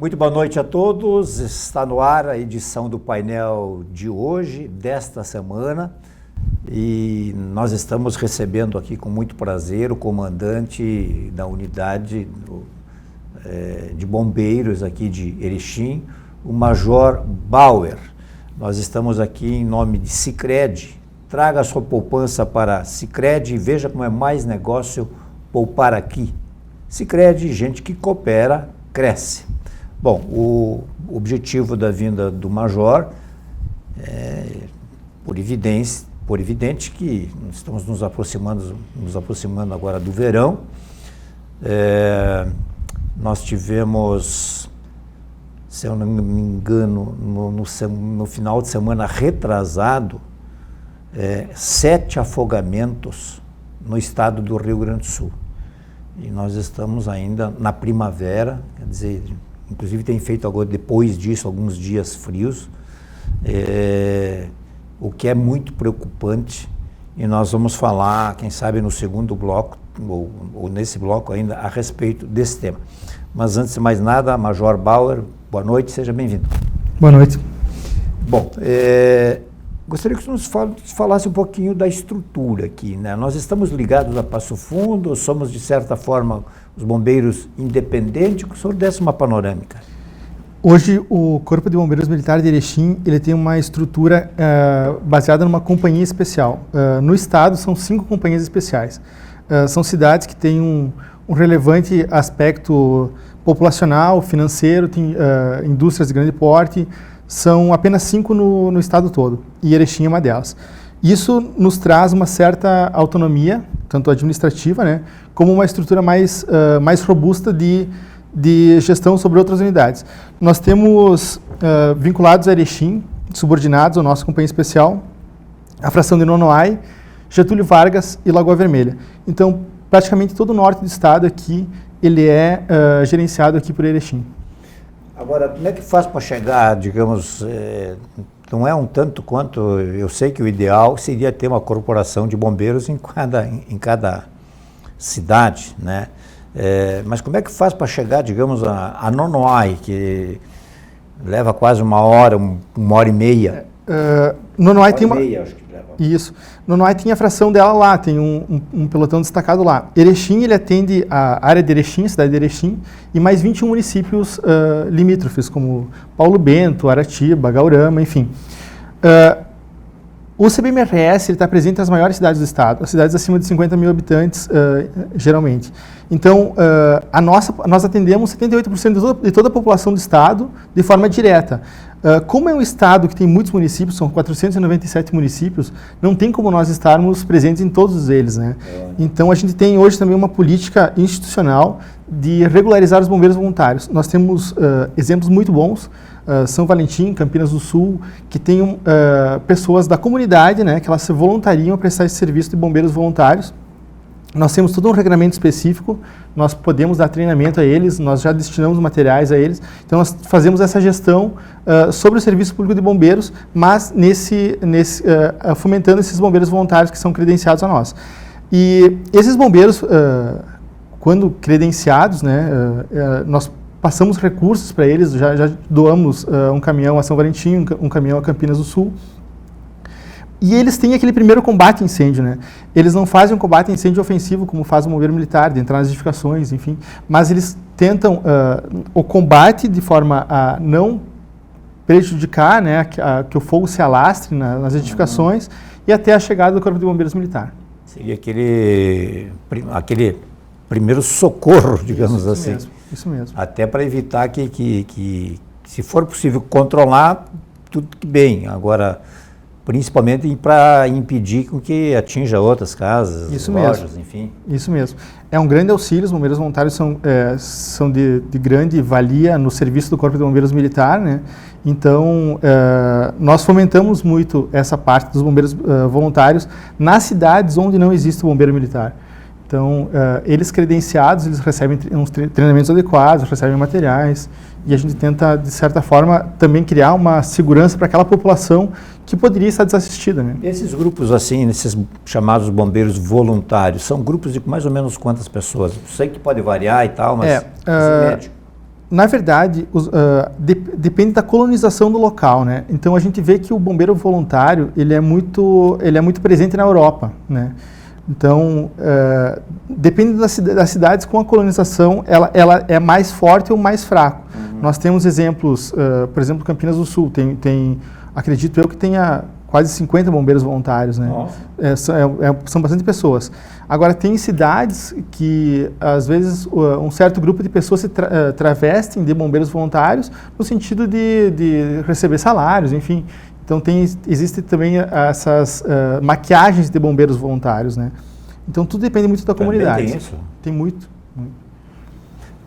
Muito boa noite a todos. Está no ar a edição do painel de hoje, desta semana, e nós estamos recebendo aqui com muito prazer o comandante da unidade de bombeiros aqui de Erechim, o Major Bauer. Nós estamos aqui em nome de Sicredi. Traga a sua poupança para Sicredi e veja como é mais negócio poupar aqui. Sicredi, gente que coopera, cresce. Bom, o objetivo da vinda do Major é, por evidente que estamos nos aproximando agora do verão. Nós tivemos, se eu não me engano, no final de semana retrasado, 7 afogamentos no estado do Rio Grande do Sul. E nós estamos ainda na primavera, quer dizer, inclusive tem feito agora, depois disso, alguns dias frios, o que é muito preocupante, e nós vamos falar, quem sabe, no segundo bloco, ou nesse bloco ainda, a respeito desse tema. Mas antes de mais nada, Major Bauer, boa noite, seja bem-vindo. Boa noite. Bom, gostaria que você nos falasse um pouquinho da estrutura aqui, né? Nós estamos ligados a Passo Fundo, somos, de certa forma, os bombeiros independentes. Que o senhor desse uma panorâmica. Hoje, o Corpo de Bombeiros Militar de Erechim, ele tem uma estrutura baseada numa companhia especial. No estado, são 5 companhias especiais. São cidades que têm um relevante aspecto populacional, financeiro, tem indústrias de grande porte. São apenas 5 no estado todo, e Erechim é uma delas. Isso nos traz uma certa autonomia, tanto administrativa, né, como uma estrutura mais robusta de gestão sobre outras unidades. Nós temos vinculados a Erechim, subordinados ao nosso companhia especial, a fração de Nonoai, Getúlio Vargas e Lagoa Vermelha. Então, praticamente todo o norte do estado aqui, ele é gerenciado aqui por Erechim. Agora, como é que faz para chegar, digamos, não é um tanto quanto, eu sei que o ideal seria ter uma corporação de bombeiros em cada cidade, né? Mas como é que faz para chegar, digamos, a Nonoai, que leva quase uma hora e meia? Nonoai tem uma... acho que leva. Isso. Nonoai tem a fração dela lá, tem um pelotão destacado lá. Erechim, ele atende a área de Erechim, a cidade de Erechim, e mais 21 municípios limítrofes, como Paulo Bento, Aratiba, Gaurama, enfim. O CBMRS está presente nas maiores cidades do estado, as cidades acima de 50 mil habitantes, geralmente. Então, nós atendemos 78% de toda a população do estado de forma direta. Como é um estado que tem muitos municípios, são 497 municípios, não tem como nós estarmos presentes em todos eles, né? Então, a gente tem hoje também uma política institucional de regularizar os bombeiros voluntários. Nós temos exemplos muito bons, São Valentim, Campinas do Sul, que tem pessoas da comunidade, né, que elas se voluntariam a prestar esse serviço de bombeiros voluntários. Nós temos todo um regulamento específico, nós podemos dar treinamento a eles, nós já destinamos materiais a eles, então nós fazemos essa gestão sobre o serviço público de bombeiros, mas fomentando esses bombeiros voluntários que são credenciados a nós. E esses bombeiros, quando credenciados, né, nós passamos recursos para eles, já doamos um caminhão a São Valentim, um caminhão a Campinas do Sul. E eles têm aquele primeiro combate a incêndio, né? Eles não fazem um combate a incêndio ofensivo, como faz o bombeiro militar, de entrar nas edificações, enfim. Mas eles tentam o combate de forma a não prejudicar, né, que o fogo se alastre nas edificações e até a chegada do Corpo de Bombeiros Militar. Seria aquele primeiro socorro, digamos assim. Isso mesmo. Até para evitar que, se for possível controlar, tudo bem. Agora, principalmente para impedir que atinja outras casas, lojas, enfim. Isso mesmo. É um grande auxílio, os bombeiros voluntários são de grande valia no serviço do Corpo de Bombeiros Militar, né? Então, nós fomentamos muito essa parte dos bombeiros voluntários nas cidades onde não existe o bombeiro militar. Então, eles credenciados, eles recebem uns treinamentos adequados, recebem materiais, e a gente tenta, de certa forma, também criar uma segurança para aquela população que poderia estar desassistida, né? Esses grupos, assim, esses chamados bombeiros voluntários, são grupos de mais ou menos quantas pessoas? Sei que pode variar e tal, mas esse médio. Na verdade, depende da colonização do local, né? Então a gente vê que o bombeiro voluntário ele é muito presente na Europa, né? Então depende das cidades com a colonização, ela é mais forte ou mais fraco. Nós temos exemplos, por exemplo, Campinas do Sul acredito eu que tenha quase 50 bombeiros voluntários, né? São bastante pessoas. Agora, tem cidades que, às vezes, um certo grupo de pessoas se travestem de bombeiros voluntários no sentido de receber salários, enfim. Então, existe também essas maquiagens de bombeiros voluntários, né? Então, tudo depende muito da comunidade. Tem isso? Tem muito.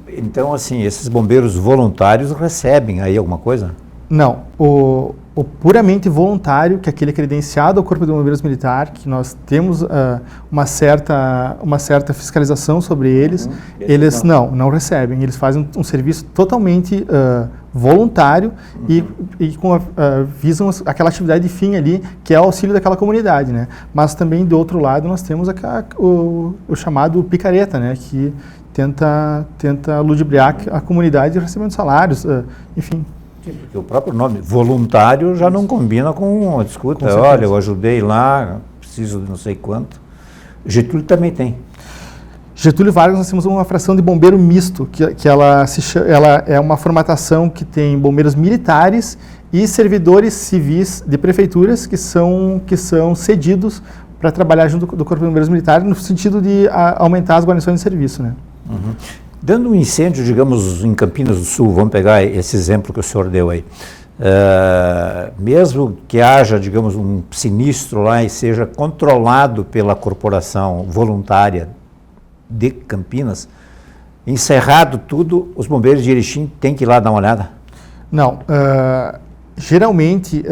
Então, assim, esses bombeiros voluntários recebem aí alguma coisa? Não. O puramente voluntário, que é aquele credenciado ao Corpo de Bombeiros Militar, que nós temos uma certa fiscalização sobre eles, eles não recebem. Eles fazem um serviço totalmente voluntário e visam aquela atividade de fim ali, que é o auxílio daquela comunidade, né? Mas também, do outro lado, nós temos o chamado picareta, né? Que tenta ludibriar a comunidade recebendo salários, enfim. Porque o próprio nome, voluntário, já não combina com, escuta, olha, eu ajudei lá, preciso de não sei quanto. Getúlio também tem. Getúlio Vargas, nós temos uma fração de bombeiro misto, que ela é uma formatação que tem bombeiros militares e servidores civis de prefeituras que são cedidos para trabalhar junto do Corpo de Bombeiros Militar, no sentido de aumentar as guarnições de serviço, né? Uhum. Dando um incêndio, digamos, em Campinas do Sul, vamos pegar esse exemplo que o senhor deu aí, mesmo que haja, digamos, um sinistro lá e seja controlado pela corporação voluntária de Campinas, encerrado tudo, os bombeiros de Erechim têm que ir lá dar uma olhada? Não. Geralmente,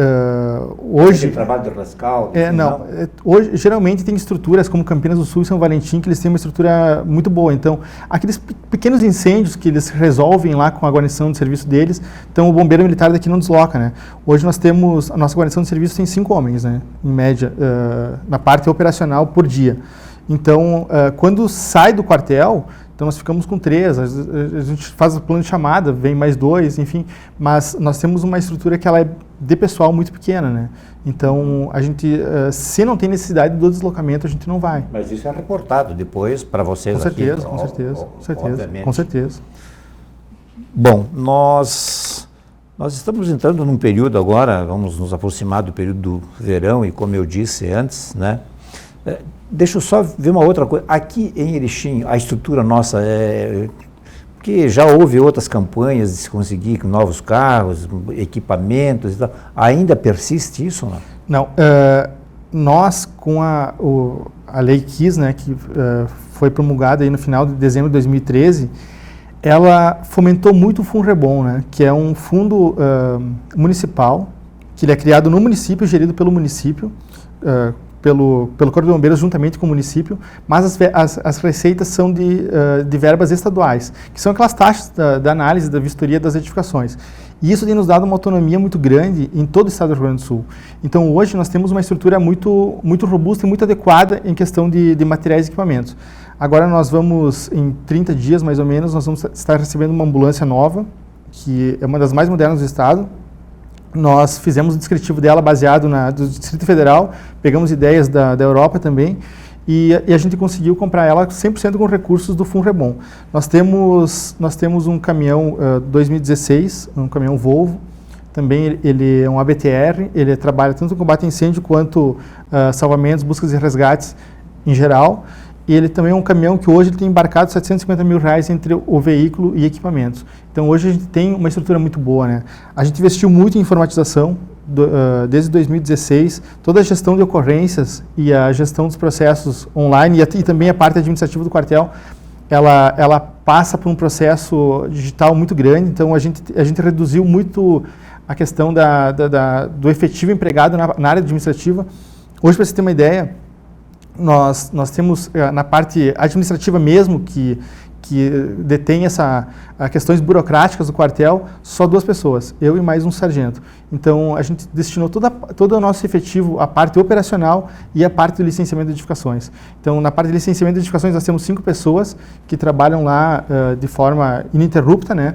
hoje... Tem trabalho de rescaldo? Hoje, geralmente tem estruturas como Campinas do Sul e São Valentim, que eles têm uma estrutura muito boa. Então, aqueles pequenos incêndios que eles resolvem lá com a guarnição de serviço deles, então o bombeiro militar daqui não desloca, né? Hoje nós temos, a nossa guarnição de serviço tem 5 homens, né? Em média, na parte operacional por dia. Então, quando sai do quartel, então nós ficamos com 3, a gente faz o plano de chamada, vem mais 2, enfim, mas nós temos uma estrutura que ela é de pessoal muito pequena, né? Então, a gente, se não tem necessidade do deslocamento, a gente não vai. Mas isso é reportado depois para vocês aqui? Com certeza. Bom, nós estamos entrando num período agora, vamos nos aproximar do período do verão e, como eu disse antes, né? Deixa eu só ver uma outra coisa. Aqui em Erechim, a estrutura nossa porque já houve outras campanhas de se conseguir novos carros, equipamentos e tal. Ainda persiste isso? Não. Nós, com a Lei KISS, né, que foi promulgada aí no final de dezembro de 2013, ela fomentou muito o FUNREBOM, né, que é um fundo municipal, que ele é criado no município, gerido pelo município, pelo Corpo de Bombeiros juntamente com o município, mas as receitas são de verbas estaduais, que são aquelas taxas da análise, da vistoria das edificações. E isso tem nos dado uma autonomia muito grande em todo o estado do Rio Grande do Sul. Então, hoje, nós temos uma estrutura muito, muito robusta e muito adequada em questão de materiais e equipamentos. Agora, nós vamos, em 30 dias, mais ou menos, nós vamos estar recebendo uma ambulância nova, que é uma das mais modernas do estado. Nós fizemos o descritivo dela baseado do Distrito Federal, pegamos ideias da Europa também, e a gente conseguiu comprar ela 100% com recursos do FUNREBOM. Nós temos um caminhão 2016, um caminhão Volvo, também ele é um ABTR, ele trabalha tanto no combate a incêndio quanto salvamentos, buscas e resgates em geral. E ele também é um caminhão que hoje tem embarcado R$750 mil entre o veículo e equipamentos. Então, hoje a gente tem uma estrutura muito boa, né? A gente investiu muito em informatização desde 2016. Toda a gestão de ocorrências e a gestão dos processos online e também a parte administrativa do quartel, ela passa por um processo digital muito grande. Então, a gente reduziu muito a questão do efetivo empregado na área administrativa. Hoje, para você ter uma ideia, nós temos na parte administrativa mesmo, que detém questões burocráticas do quartel, só 2 pessoas, eu e mais um sargento. Então, a gente destinou todo o nosso efetivo à parte operacional e à parte do licenciamento de edificações. Então, na parte de licenciamento de edificações, nós temos 5 pessoas que trabalham lá de forma ininterrupta, né?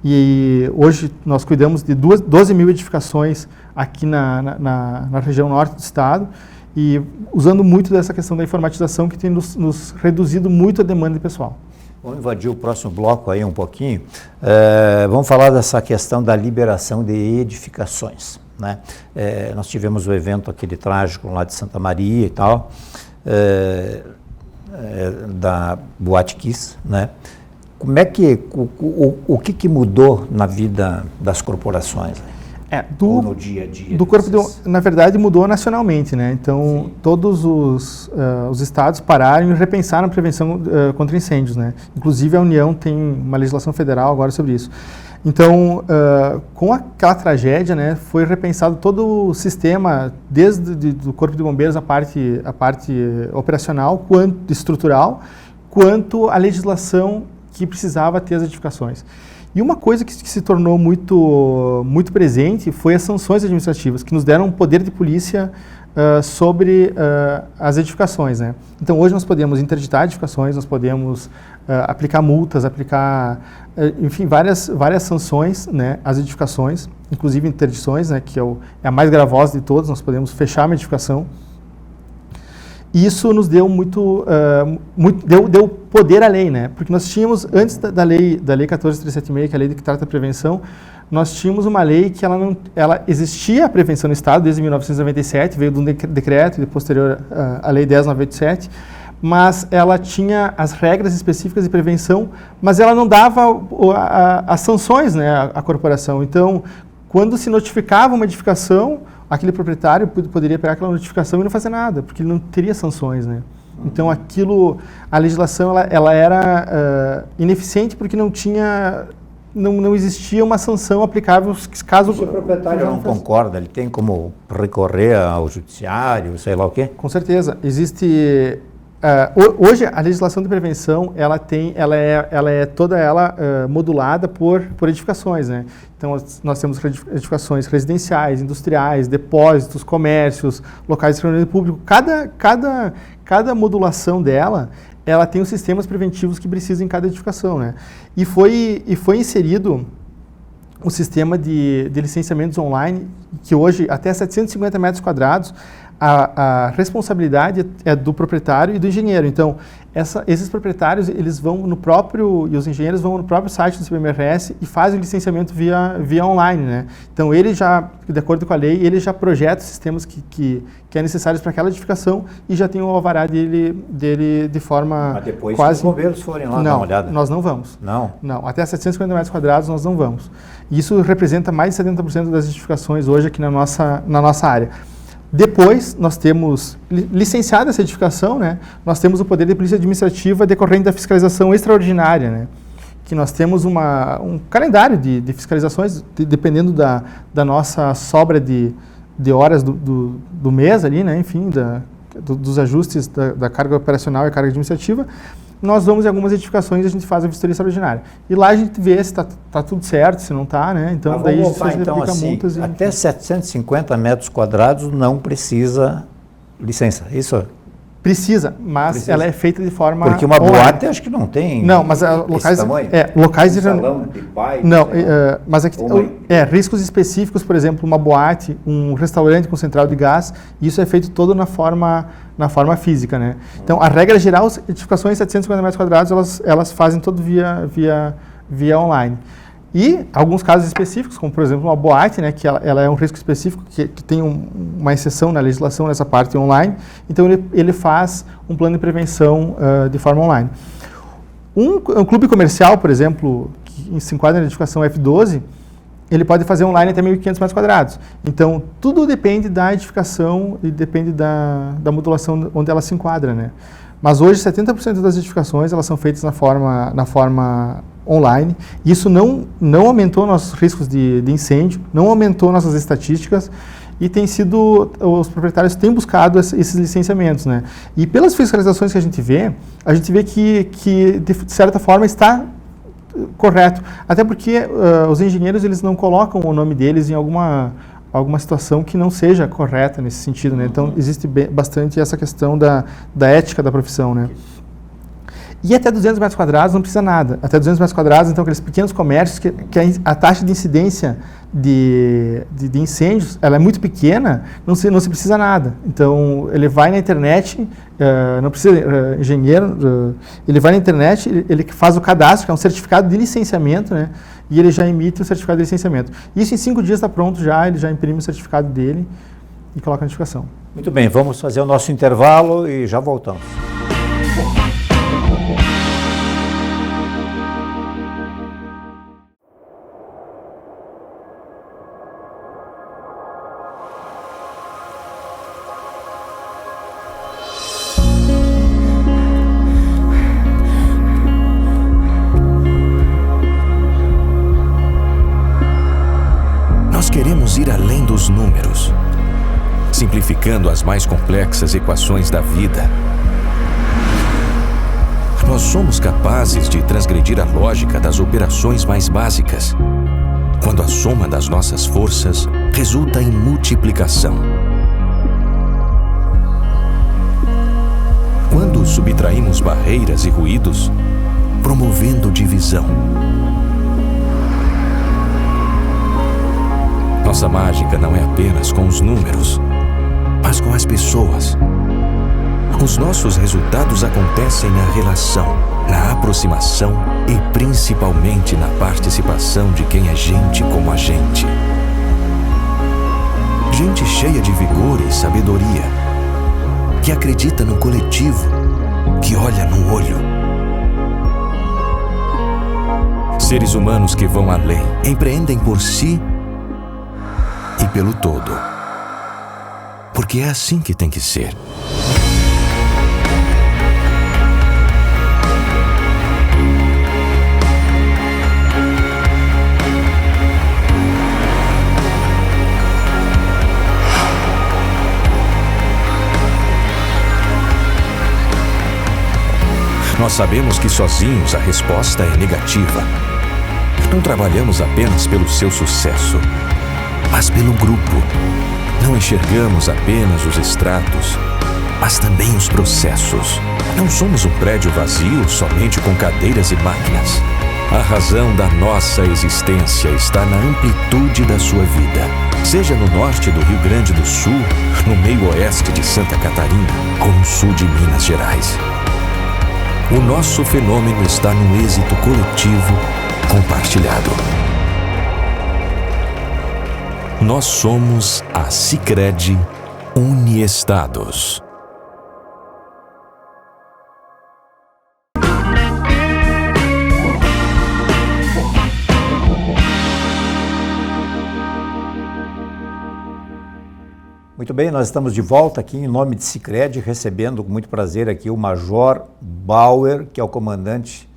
E hoje nós cuidamos de 12 mil edificações aqui na região norte do estado, e usando muito dessa questão da informatização que tem nos reduzido muito a demanda de pessoal. Vamos invadir o próximo bloco aí um pouquinho. Vamos falar dessa questão da liberação de edificações, né? Nós tivemos o evento aquele trágico lá de Santa Maria e tal, da Boate Kiss, né? Como é que, o que mudou na vida das corporações? Ou no dia a dia? Na verdade, mudou nacionalmente, né? Então, sim, todos os estados pararam e repensaram a prevenção contra incêndios, né? Inclusive, a União tem uma legislação federal agora sobre isso. Então, com aquela tragédia, né, foi repensado todo o sistema, desde do Corpo de Bombeiros, a parte operacional, quanto estrutural, quanto a legislação que precisava ter as edificações. E uma coisa que se tornou muito presente foi as sanções administrativas, que nos deram um poder de polícia sobre as edificações, né? Então, hoje nós podemos interditar edificações, nós podemos aplicar multas, enfim, várias sanções, né, às edificações, inclusive interdições, né, que é a mais gravosa de todas. Nós podemos fechar uma edificação. E isso nos deu deu poder à lei, né? Porque nós tínhamos, antes da lei 14.376, que é a lei que trata a prevenção, nós tínhamos uma lei que ela existia a prevenção no Estado desde 1997, veio de um decreto e posterior à lei 10.987, mas ela tinha as regras específicas de prevenção, mas ela não dava as sanções, né, à corporação. Então, quando se notificava uma edificação, aquele proprietário poderia pegar aquela notificação e não fazer nada, porque ele não teria sanções, né? Então, a legislação ela era ineficiente porque não existia uma sanção aplicável caso... Se o proprietário não concorda, ele tem como recorrer ao judiciário, sei lá o quê? Com certeza. Existe... hoje, a legislação de prevenção, ela é toda ela modulada por edificações, né? Então, nós temos edificações residenciais, industriais, depósitos, comércios, locais de reunião público. Cada modulação dela, ela tem os sistemas preventivos que precisa em cada edificação, né? E foi inserido o sistema de licenciamentos online, que hoje, até 750 metros quadrados, a responsabilidade é do proprietário e do engenheiro. Então, esses proprietários, eles vão e os engenheiros vão no próprio site do CBMRS e fazem o licenciamento via online, né? Então, ele já, de acordo com a lei, ele já projeta os sistemas que é necessários para aquela edificação e já tem o alvará dele de forma Mas depois quase... que os bombeiros forem lá dar uma olhada? Nós não vamos. Não? Não, até 750 metros quadrados nós não vamos. E isso representa mais de 70% das edificações hoje aqui na nossa área. Depois, nós temos, licenciada essa edificação, né, nós temos o poder de polícia administrativa decorrente da fiscalização extraordinária, né, que nós temos um calendário de fiscalizações, dependendo da nossa sobra de horas do mês ali, né, enfim, dos ajustes da carga operacional e carga administrativa. Nós vamos em algumas edificações e a gente faz a vistoria extraordinária. E lá a gente vê se está tudo certo, se não está, né? Então, daí a gente aplica multas. Até 750 metros quadrados não precisa licença, isso? Precisa, mas ela é feita de forma... Porque uma boate acho que não tem... Não, mas locais... locais de... salão de pai... Não, mas aqui... riscos específicos, por exemplo, uma boate, um restaurante com central de gás, isso é feito todo na forma física, né? Então, a regra geral, as edificações de 750 metros quadrados, elas fazem tudo via online. E alguns casos específicos, como por exemplo uma boate, né, que ela é um risco específico, que tem uma exceção na legislação nessa parte online, então ele faz um plano de prevenção de forma online. Um clube comercial, por exemplo, que se enquadra na edificação F12, ele pode fazer online até 1.500 metros quadrados. Então, tudo depende da edificação e depende da modulação onde ela se enquadra, né? Mas hoje, 70% das edificações elas são feitas na forma online. Isso não aumentou nossos riscos de incêndio, não aumentou nossas estatísticas e os proprietários têm buscado esses licenciamentos, né? E pelas fiscalizações que a gente vê que de certa forma está correto. Até porque os engenheiros eles não colocam o nome deles em alguma situação que não seja correta nesse sentido, né? Então, existe bastante essa questão da ética da profissão, né? E até 200 metros quadrados não precisa nada. Até 200 metros quadrados, então, aqueles pequenos comércios que a taxa de incidência de incêndios ela é muito pequena, não se precisa nada. Então, ele vai na internet, não precisa engenheiro, ele vai na internet, ele faz o cadastro, que é um certificado de licenciamento, né? E ele já emite o certificado de licenciamento. Isso em 5 dias está pronto já, ele já imprime o certificado dele e coloca a notificação. Muito bem, vamos fazer o nosso intervalo e já voltamos. Queremos ir além dos números, simplificando as mais complexas equações da vida. Nós somos capazes de transgredir a lógica das operações mais básicas, quando a soma das nossas forças resulta em multiplicação. Quando subtraímos barreiras e ruídos, promovendo divisão. Nossa mágica não é apenas com os números, mas com as pessoas. Os nossos resultados acontecem na relação, na aproximação e principalmente na participação de quem é gente como a gente. Gente cheia de vigor e sabedoria, que acredita no coletivo, que olha no olho. Seres humanos que vão além, empreendem por si e pelo todo. Porque é assim que tem que ser. Nós sabemos que sozinhos a resposta é negativa. Não trabalhamos apenas pelo seu sucesso, mas pelo grupo. Não enxergamos apenas os extratos, mas também os processos. Não somos um prédio vazio somente com cadeiras e máquinas. A razão da nossa existência está na amplitude da sua vida. Seja no norte do Rio Grande do Sul, no meio oeste de Santa Catarina ou no sul de Minas Gerais. O nosso fenômeno está no êxito coletivo compartilhado. Nós somos a Sicredi Uniestados. Muito bem, nós estamos de volta aqui em nome de Sicredi, recebendo com muito prazer aqui o Major Bauer, que é o comandante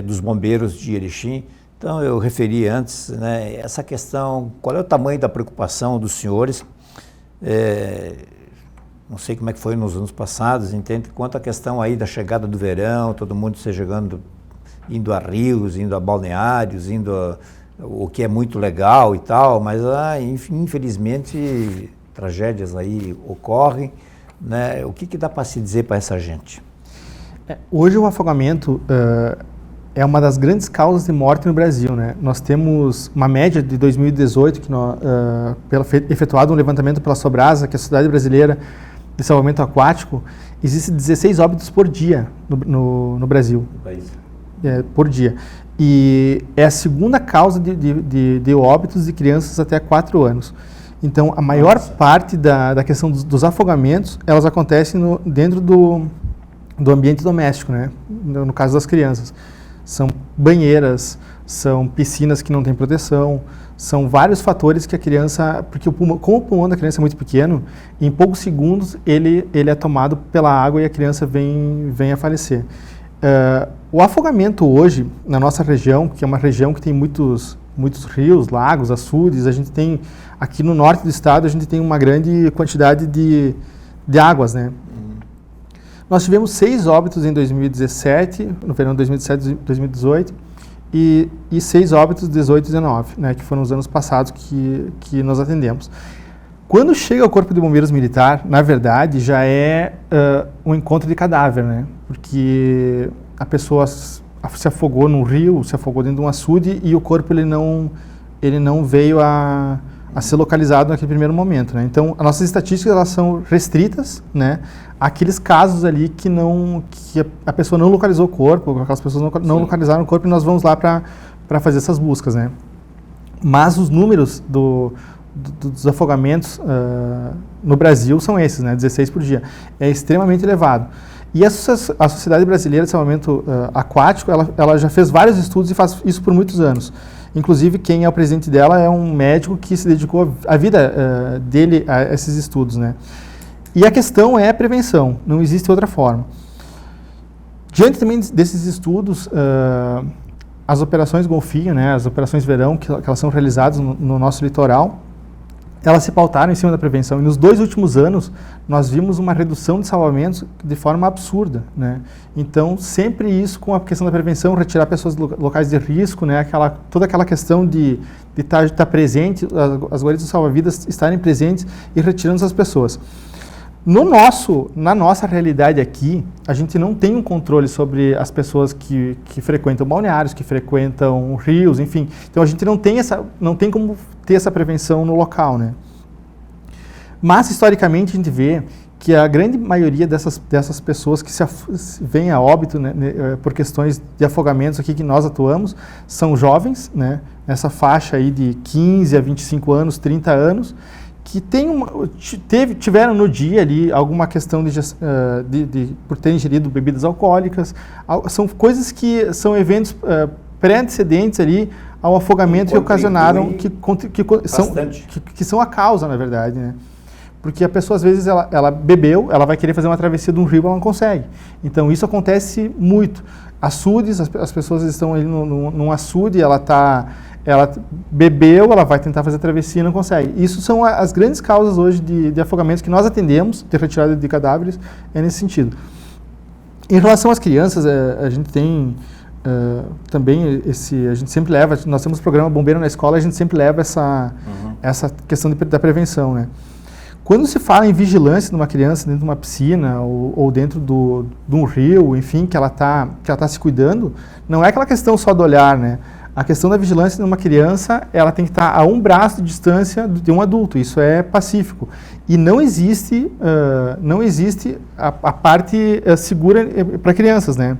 dos bombeiros de Erechim. Então, eu referi antes, né, essa questão, qual é o tamanho da preocupação dos senhores, não sei como é que foi nos anos passados, entende? Quanto à questão aí da chegada do verão, todo mundo se chegando, indo a rios, indo a balneários, o que é muito legal e tal, mas infelizmente tragédias aí ocorrem, né? O que dá para se dizer para essa gente? Hoje o afogamento é uma das grandes causas de morte no Brasil, né? Nós temos uma média de 2018, efetuado um levantamento pela Sobrasa, que é a Sociedade Brasileira de Salvamento Aquático, existe 16 óbitos por dia no Brasil. No país. Por dia. E é a segunda causa de óbitos de crianças até 4 anos. Então, a maior parte da questão dos afogamentos, elas acontecem dentro do ambiente doméstico, né? No caso das crianças. São banheiras, são piscinas que não têm proteção, são vários fatores que a criança... Porque como o pulmão da criança é muito pequeno, em poucos segundos ele é tomado pela água e a criança vem a falecer. O afogamento hoje, na nossa região, que é uma região que tem muitos rios, lagos, açudes, a gente tem, aqui no norte do estado, a gente tem uma grande quantidade de águas, né? Nós tivemos 6 óbitos em 2017, no verão de 2017 e 2018, e 6 óbitos 18 e 19, né, que foram os anos passados que nós atendemos. Quando chega o Corpo de Bombeiros Militar, na verdade, já é um encontro de cadáver, né? Porque a pessoa se afogou num rio, se afogou dentro de um açude e o corpo ele não veio a ser localizado naquele primeiro momento, né? Então, as nossas estatísticas elas são restritas, né, àqueles casos ali que a pessoa não localizou o corpo, aquelas pessoas não localizaram o corpo e nós vamos lá para fazer essas buscas, né? Mas os números dos afogamentos no Brasil são esses, né, 16 por dia. É extremamente elevado. E a Sociedade Brasileira de Salvamento Aquático, ela já fez vários estudos e faz isso por muitos anos. Inclusive, quem é o presidente dela é um médico que se dedicou a vida dele a esses estudos, né? E a questão é a prevenção, não existe outra forma. Diante também desses estudos, as operações Golfinho, né, as operações Verão, que elas são realizadas no nosso litoral, elas se pautaram em cima da prevenção. E nos 2 últimos anos, nós vimos uma redução de salvamentos de forma absurda, né? Então, sempre isso com a questão da prevenção, retirar pessoas de locais de risco, né? Toda aquela questão de estar presente, as guaridas de salva-vidas estarem presentes e retirando essas pessoas. Na nossa realidade aqui, a gente não tem um controle sobre as pessoas que frequentam balneários, que frequentam rios, enfim. Então a gente não tem como ter essa prevenção no local, né? Mas historicamente a gente vê que a grande maioria dessas pessoas que vêm a óbito, né, por questões de afogamentos aqui que nós atuamos, são jovens, né? Nessa faixa aí de 15 a 25 anos, 30 anos, que tiveram no dia ali alguma questão por terem ingerido bebidas alcoólicas. São coisas que são eventos pré-antecedentes ali ao afogamento que ocasionaram, que são a causa, na verdade, né? Porque a pessoa, às vezes, ela bebeu, ela vai querer fazer uma travessia de um rio, ela não consegue. Então, isso acontece muito. Açudes, as pessoas estão ali num açude, ela bebeu, ela vai tentar fazer a travessia e não consegue. Isso são as grandes causas hoje de afogamentos que nós atendemos, de retirada de cadáveres, é nesse sentido. Em relação às crianças, a gente tem também a gente sempre leva, nós temos o programa Bombeiro na Escola, a gente sempre leva essa questão da prevenção, né? Quando se fala em vigilância de uma criança dentro de uma piscina ou dentro de um rio, enfim, que ela tá se cuidando, não é aquela questão só do olhar, né? A questão da vigilância de uma criança, ela tem que estar a um braço de distância de um adulto, isso é pacífico. E não existe a parte segura para crianças, né?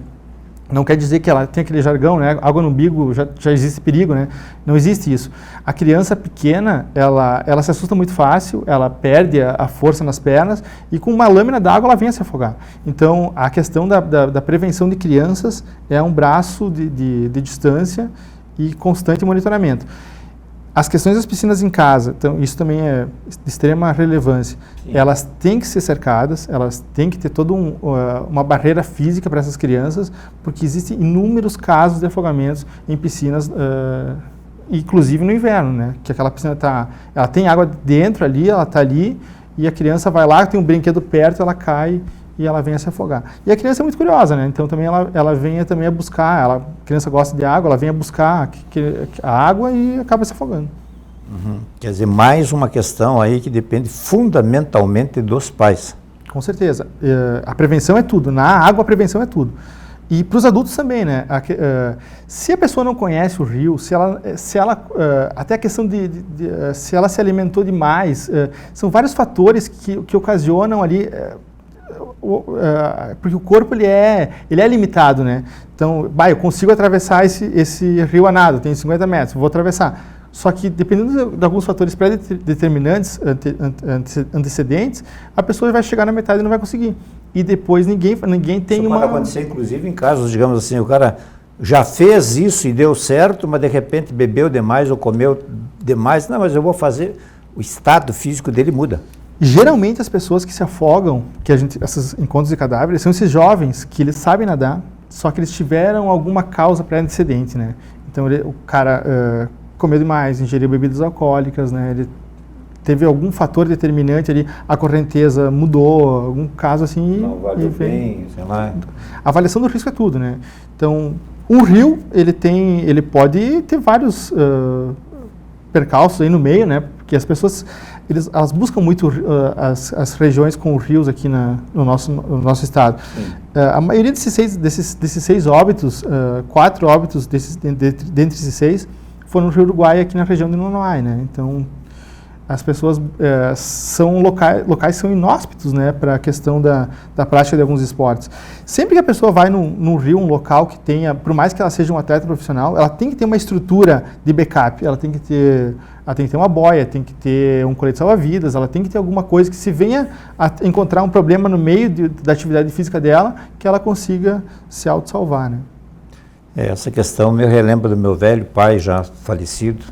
Não quer dizer que ela tem aquele jargão, né? Água no umbigo, já existe perigo, né? Não existe isso. A criança pequena, ela se assusta muito fácil, ela perde a força nas pernas e com uma lâmina d'água ela vem a se afogar. Então, a questão da prevenção de crianças é um braço de distância e constante monitoramento. As questões das piscinas em casa, então, isso também é de extrema relevância. Sim. Elas têm que ser cercadas, elas têm que ter toda uma barreira física para essas crianças, porque existem inúmeros casos de afogamentos em piscinas, inclusive no inverno, né? Que aquela piscina ela tem água dentro ali, ela está ali, e a criança vai lá, tem um brinquedo perto, ela cai e ela vem a se afogar. E a criança é muito curiosa, né? Então também ela vem também a buscar, a criança gosta de água, ela vem a buscar a água e acaba se afogando. Uhum. Quer dizer, mais uma questão aí que depende fundamentalmente dos pais. Com certeza. A prevenção é tudo. Na água a prevenção é tudo. E para os adultos também, né? Se a pessoa não conhece o rio, se ela até a questão se ela se alimentou demais, são vários fatores que ocasionam ali, porque o corpo ele é limitado, né? Então, eu consigo atravessar esse rio a nado, tem 50 metros, vou atravessar. Só que, dependendo de alguns fatores pré-determinantes, antecedentes, a pessoa vai chegar na metade e não vai conseguir. E depois ninguém tem isso pode acontecer, inclusive, em casos, digamos assim, o cara já fez isso e deu certo, mas de repente bebeu demais ou comeu demais. Não, mas eu vou fazer, o estado físico dele muda. Geralmente as pessoas que se afogam, esses encontros de cadáveres, são esses jovens que eles sabem nadar, só que eles tiveram alguma causa pré-antecedente, né? Então o cara comeu demais, ingeriu bebidas alcoólicas, né? Ele teve algum fator determinante ali, a correnteza mudou, algum caso assim. Não valeu bem, sei lá. A avaliação do risco é tudo, né? Então, um rio, ele pode ter vários percalços aí no meio, né? Porque as pessoas, elas buscam muito as regiões com rios aqui no nosso estado. A maioria desses 6 óbitos, 4 óbitos dentre esses 6, foram no Rio Uruguai, aqui na região de Nonoai, né? Então, as pessoas são locais são inóspitos, né, para a questão da prática de alguns esportes. Sempre que a pessoa vai num rio, um local que tenha, por mais que ela seja um atleta profissional, ela tem que ter uma estrutura de backup, ela tem que ter uma boia, tem que ter um colete salva-vidas, ela tem que ter alguma coisa que, se venha a encontrar um problema no meio da atividade física dela, que ela consiga se auto-salvar, né? Essa questão me relembra do meu velho pai, já falecido,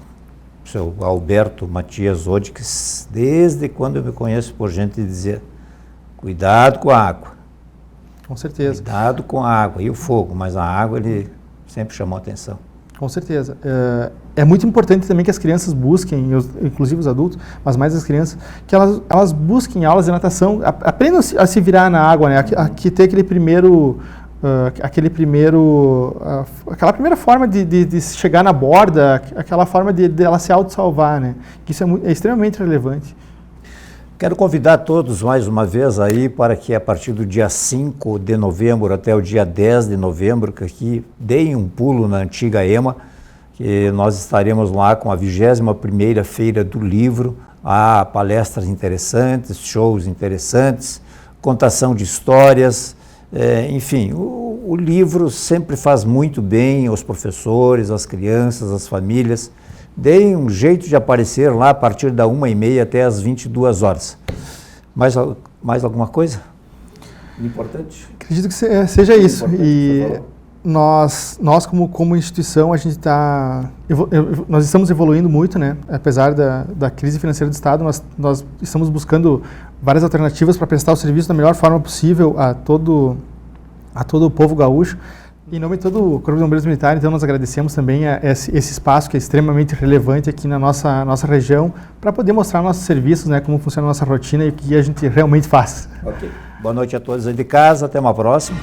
o seu Alberto Matias Odix, desde quando eu me conheço por gente dizer, cuidado com a água. Com certeza. Cuidado com a água e o fogo, mas a água ele sempre chamou atenção. Com certeza. É muito importante também que as crianças busquem, inclusive os adultos, mas mais as crianças, que elas busquem aulas de natação, aprendam a se virar na água, né? A ter aquela primeira forma de chegar na borda, aquela forma de ela se auto-salvar, né? Que isso é extremamente relevante. Quero convidar todos mais uma vez aí para que a partir do dia 5 de novembro até o dia 10 de novembro, que aqui deem um pulo na antiga EMA, que nós estaremos lá com a 21ª Feira do Livro, há palestras interessantes, shows interessantes, contação de histórias. Enfim, o livro sempre faz muito bem aos professores, às crianças, às famílias. Deem um jeito de aparecer lá a partir da 1h30 até as 22 horas. Mais alguma coisa? Importante? Acredito que seja isso. E nós como instituição, nós estamos evoluindo muito, né? Apesar da crise financeira do Estado, nós estamos buscando várias alternativas para prestar o serviço da melhor forma possível a todo o povo gaúcho. Em nome de todo o Corpo de Bombeiros Militar, então, nós agradecemos também esse espaço que é extremamente relevante aqui na nossa região, para poder mostrar nossos serviços, né, como funciona a nossa rotina e o que a gente realmente faz. Ok. Boa noite a todos aí de casa, até uma próxima.